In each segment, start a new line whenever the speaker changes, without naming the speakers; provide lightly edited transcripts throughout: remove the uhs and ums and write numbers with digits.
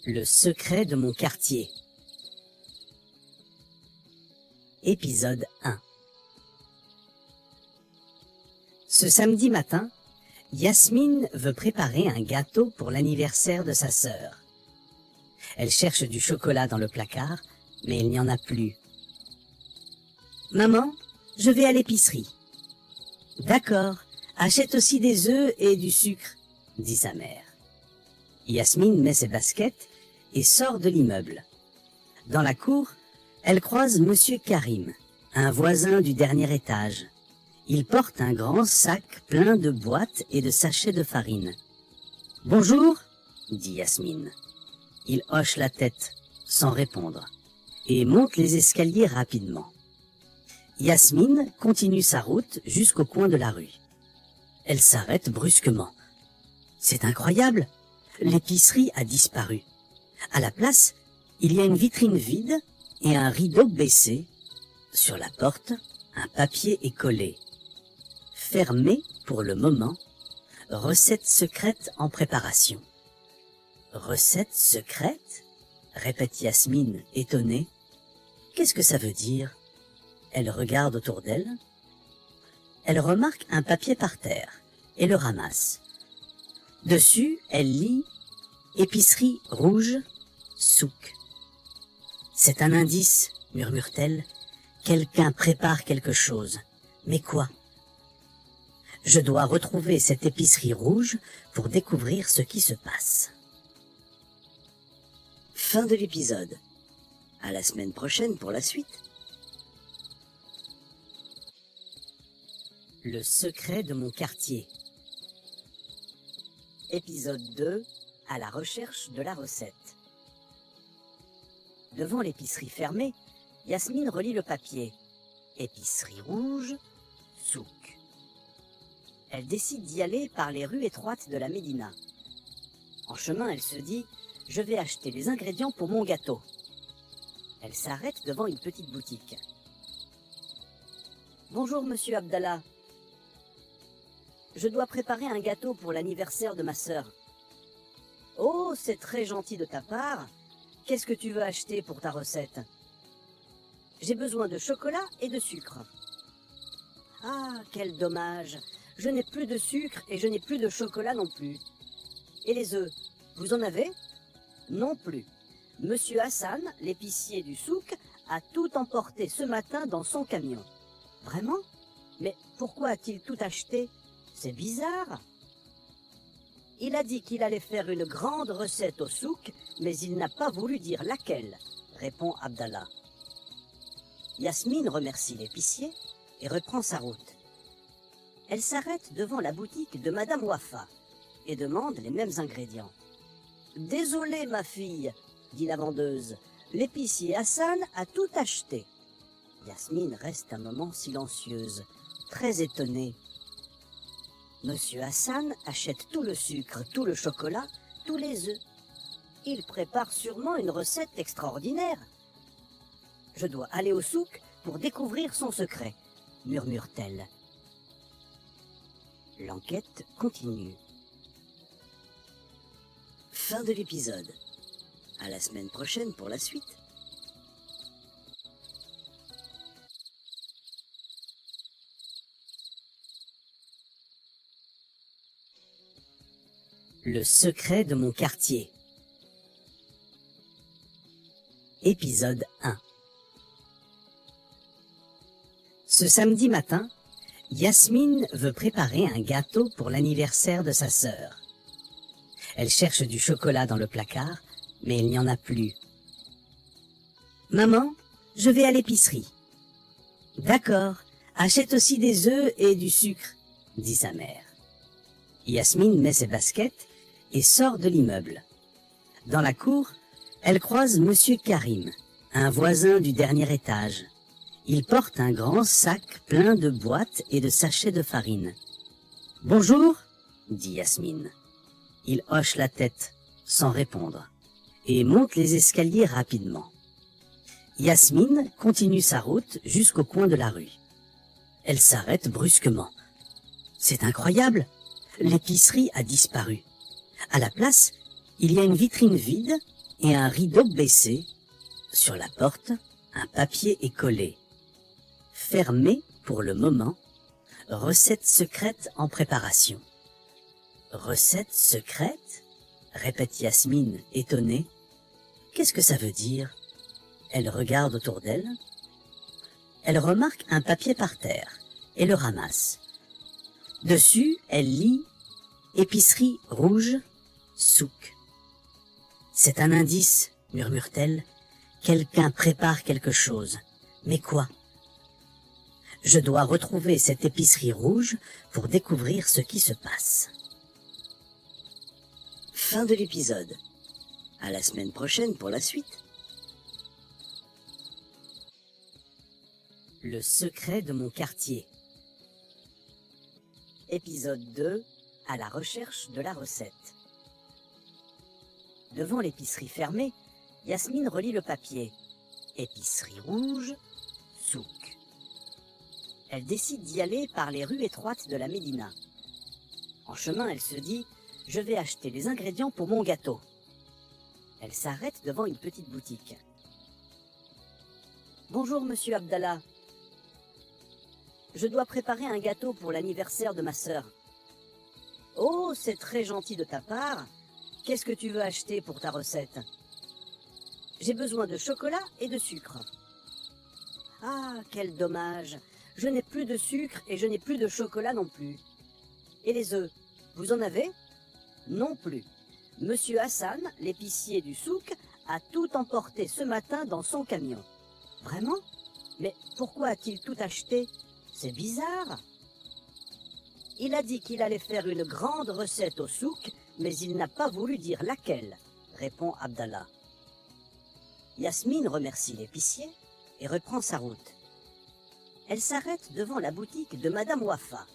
Le secret de mon quartier. Épisode 1. Ce samedi matin, Yasmine veut préparer un gâteau pour l'anniversaire de sa sœur. Elle cherche du chocolat dans le placard, mais il n'y en a plus. « Maman, je vais à l'épicerie. »« D'accord, achète aussi des œufs et du sucre, » dit sa mère. Yasmine met ses baskets et sort de l'immeuble. Dans la cour, elle croise Monsieur Karim, un voisin du dernier étage. Il porte un grand sac plein de boîtes et de sachets de farine. « Bonjour, » dit Yasmine. Il hoche la tête, sans répondre, et monte les escaliers rapidement. Yasmine continue sa route jusqu'au coin de la rue. Elle s'arrête brusquement. C'est incroyable, l'épicerie a disparu. À la place, il y a une vitrine vide et un rideau baissé. Sur la porte, un papier est collé. Fermé pour le moment, recette secrète en préparation. Recette secrète ? Répète Yasmine, étonnée. Qu'est-ce que ça veut dire ? Elle regarde autour d'elle. Elle remarque un papier par terre et le ramasse. Dessus, elle lit « Épicerie rouge, souk ». C'est un indice, murmure-t-elle. Quelqu'un prépare quelque chose. Mais quoi ? Je dois retrouver cette épicerie rouge pour découvrir ce qui se passe. Fin de l'épisode. À la semaine prochaine pour la suite. Le secret de mon quartier. Épisode 2. À la recherche de la recette. Devant l'épicerie fermée, Yasmine relit le papier. Épicerie rouge, souk. Elle décide d'y aller par les rues étroites de la Médina. En chemin, elle se dit « Je vais acheter les ingrédients pour mon gâteau ». Elle s'arrête devant une petite boutique. « Bonjour, monsieur Abdallah. Je dois préparer un gâteau pour l'anniversaire de ma sœur. »« Oh, c'est très gentil de ta part. Qu'est-ce que tu veux acheter pour ta recette ? » ?»« J'ai besoin de chocolat et de sucre. »« Ah, quel dommage. Je n'ai plus de sucre et je n'ai plus de chocolat non plus. Et les œufs, vous en avez ? » ?»« Non plus. Monsieur Hassan, l'épicier du souk, a tout emporté ce matin dans son camion. »« Vraiment ? Mais pourquoi a-t-il tout acheté ? C'est bizarre. » « Il a dit qu'il allait faire une grande recette au souk, mais il n'a pas voulu dire laquelle, » répond Abdallah. Yasmine remercie l'épicier et reprend sa route. Elle s'arrête devant la boutique de Madame Wafa et demande les mêmes ingrédients. « Désolée, ma fille, » dit la vendeuse, « l'épicier Hassan a tout acheté. » Yasmine reste un moment silencieuse, très étonnée. Monsieur Hassan achète tout le sucre, tout le chocolat, tous les œufs. Il prépare sûrement une recette extraordinaire. « Je dois aller au souk pour découvrir son secret, » murmure-t-elle. L'enquête continue. Fin de l'épisode. À la semaine prochaine pour la suite. Le secret de mon quartier. Épisode 1. Ce samedi matin, Yasmine veut préparer un gâteau pour l'anniversaire de sa sœur. Elle cherche du chocolat dans le placard, mais il n'y en a plus. « Maman, je vais à l'épicerie. »« D'accord, achète aussi des œufs et du sucre, » dit sa mère. Yasmine met ses baskets et sort de l'immeuble. Dans la cour, elle croise Monsieur Karim, un voisin du dernier étage. Il porte un grand sac plein de boîtes et de sachets de farine. « Bonjour, » dit Yasmine. Il hoche la tête, sans répondre, et monte les escaliers rapidement. Yasmine continue sa route jusqu'au coin de la rue. Elle s'arrête brusquement. C'est incroyable, l'épicerie a disparu. À la place, il y a une vitrine vide et un rideau baissé. Sur la porte, un papier est collé. Fermé pour le moment. Recette secrète en préparation. Recette secrète? Répète Yasmine, étonnée. Qu'est-ce que ça veut dire? Elle regarde autour d'elle. Elle remarque un papier par terre et le ramasse. Dessus, elle lit « Épicerie rouge, souk ». C'est un indice, murmure-t-elle. Quelqu'un prépare quelque chose. Mais quoi? Je dois retrouver cette épicerie rouge pour découvrir ce qui se passe. Fin de l'épisode. À la semaine prochaine pour la suite. Le secret de mon quartier. Épisode 2. À la recherche de la recette. Devant l'épicerie fermée, Yasmine relit le papier. Épicerie rouge, souk. Elle décide d'y aller par les rues étroites de la Médina. En chemin, elle se dit « Je vais acheter les ingrédients pour mon gâteau ». Elle s'arrête devant une petite boutique. « Bonjour, monsieur Abdallah. Je dois préparer un gâteau pour l'anniversaire de ma sœur. »« Oh, c'est très gentil de ta part. Qu'est-ce que tu veux acheter pour ta recette ? » ?»« J'ai besoin de chocolat et de sucre. »« Ah, quel dommage. Je n'ai plus de sucre et je n'ai plus de chocolat non plus. Et les œufs, vous en avez ? » ?»« Non plus. Monsieur Hassan, l'épicier du souk, a tout emporté ce matin dans son camion. »« Vraiment ? Mais pourquoi a-t-il tout acheté ? C'est bizarre. » »« Il a dit qu'il allait faire une grande recette au souk, mais il n'a pas voulu dire laquelle, » répond Abdallah. Yasmine remercie l'épicier et reprend sa route. Elle s'arrête devant la boutique de Madame Wafa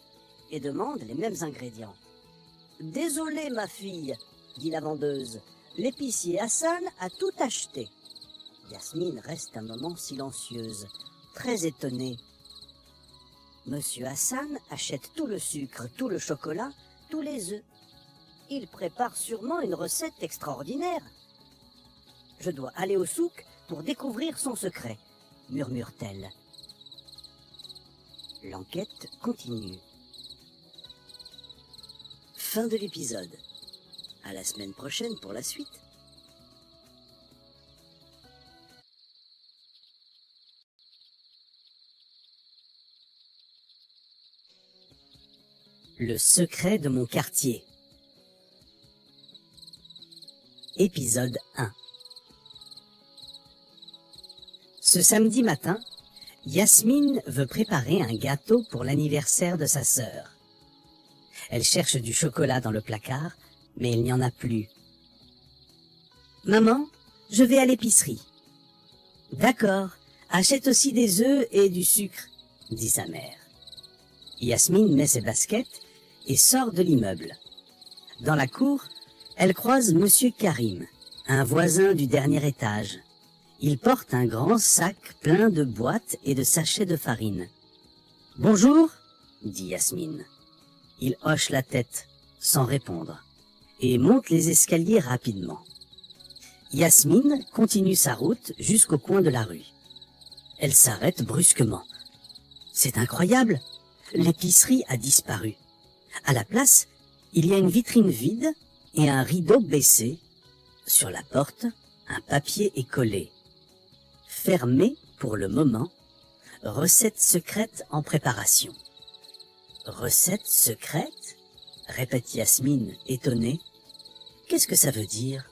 et demande les mêmes ingrédients. « Désolée, ma fille, » dit la vendeuse, « l'épicier Hassan a tout acheté. » Yasmine reste un moment silencieuse, très étonnée. Monsieur Hassan achète tout le sucre, tout le chocolat, tous les œufs. Il prépare sûrement une recette extraordinaire. Je dois aller au souk pour découvrir son secret, murmure-t-elle. L'enquête continue. Fin de l'épisode. À la semaine prochaine pour la suite. Le secret de mon quartier. Épisode 1. Ce samedi matin, Yasmine veut préparer un gâteau pour l'anniversaire de sa sœur. Elle cherche du chocolat dans le placard, mais il n'y en a plus. « Maman, je vais à l'épicerie. »« D'accord, achète aussi des œufs et du sucre, » dit sa mère. Yasmine met ses baskets et sort de l'immeuble. Dans la cour, elle croise Monsieur Karim, un voisin du dernier étage. Il porte un grand sac plein de boîtes et de sachets de farine. « Bonjour, » dit Yasmine. Il hoche la tête, sans répondre, et monte les escaliers rapidement. Yasmine continue sa route jusqu'au coin de la rue. Elle s'arrête brusquement. C'est incroyable, l'épicerie a disparu. À la place, il y a une vitrine vide et un rideau baissé. Sur la porte, un papier est collé. Fermé pour le moment. Recette secrète en préparation. Recette secrète? Répète Yasmine, étonnée. Qu'est-ce que ça veut dire?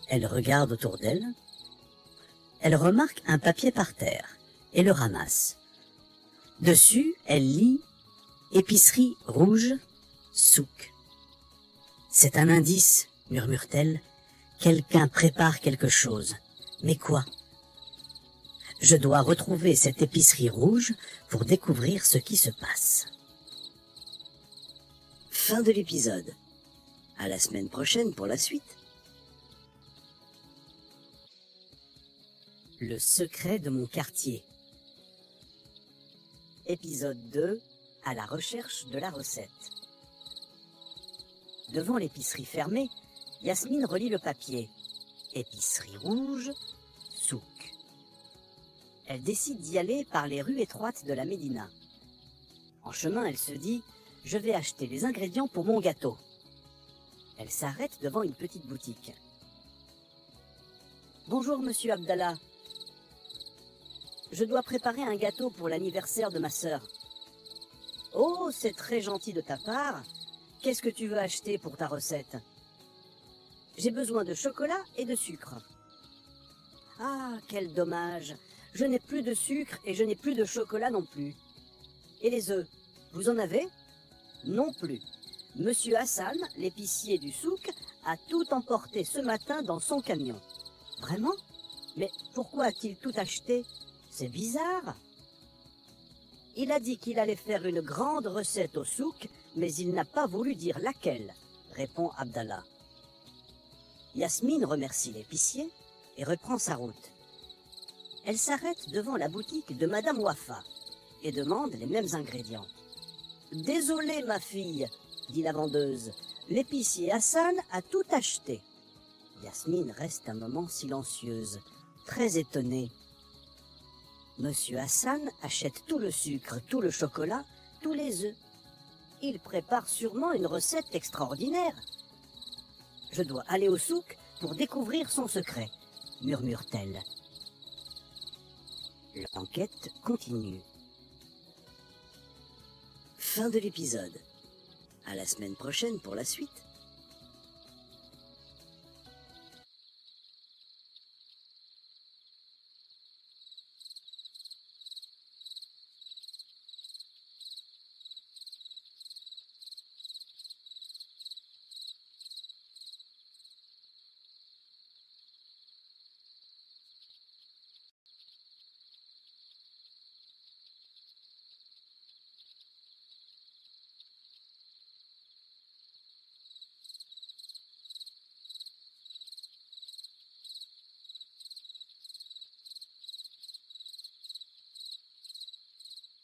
Elle regarde autour d'elle. Elle remarque un papier par terre et le ramasse. Dessus, elle lit « Épicerie rouge, souk ». C'est un indice, murmure-t-elle. Quelqu'un prépare quelque chose. Mais quoi? Je dois retrouver cette épicerie rouge pour découvrir ce qui se passe. Fin de l'épisode. À la semaine prochaine pour la suite. Le secret de mon quartier. Épisode 2. À la recherche de la recette. Devant l'épicerie fermée, Yasmine relit le papier. épicerie rouge, souk. Elle décide d'y aller par les rues étroites de la Médina. En chemin, elle se dit « Je vais acheter les ingrédients pour mon gâteau ». Elle s'arrête devant une petite boutique. « Bonjour, monsieur Abdallah. Je dois préparer un gâteau pour l'anniversaire de ma sœur. »« Oh, c'est très gentil de ta part. Qu'est-ce que tu veux acheter pour ta recette ?»« J'ai besoin de chocolat et de sucre. »« Ah, quel dommage. Je n'ai plus de sucre et je n'ai plus de chocolat non plus. Et les œufs, vous en avez ? Non plus. Monsieur Hassan, l'épicier du souk, a tout emporté ce matin dans son camion. Vraiment ? Mais pourquoi a-t-il tout acheté ? C'est bizarre. Il a dit qu'il allait faire une grande recette au souk, mais il n'a pas voulu dire laquelle, répond Abdallah. Yasmine remercie l'épicier et reprend sa route. Elle s'arrête devant la boutique de Madame Wafa et demande les mêmes ingrédients. « Désolée, ma fille, » dit la vendeuse, « l'épicier Hassan a tout acheté. » Yasmine reste un moment silencieuse, très étonnée. Monsieur Hassan achète tout le sucre, tout le chocolat, tous les œufs. Il prépare sûrement une recette extraordinaire. « Je dois aller au souk pour découvrir son secret, » murmure-t-elle. L'enquête continue. Fin de l'épisode. À la semaine prochaine pour la suite.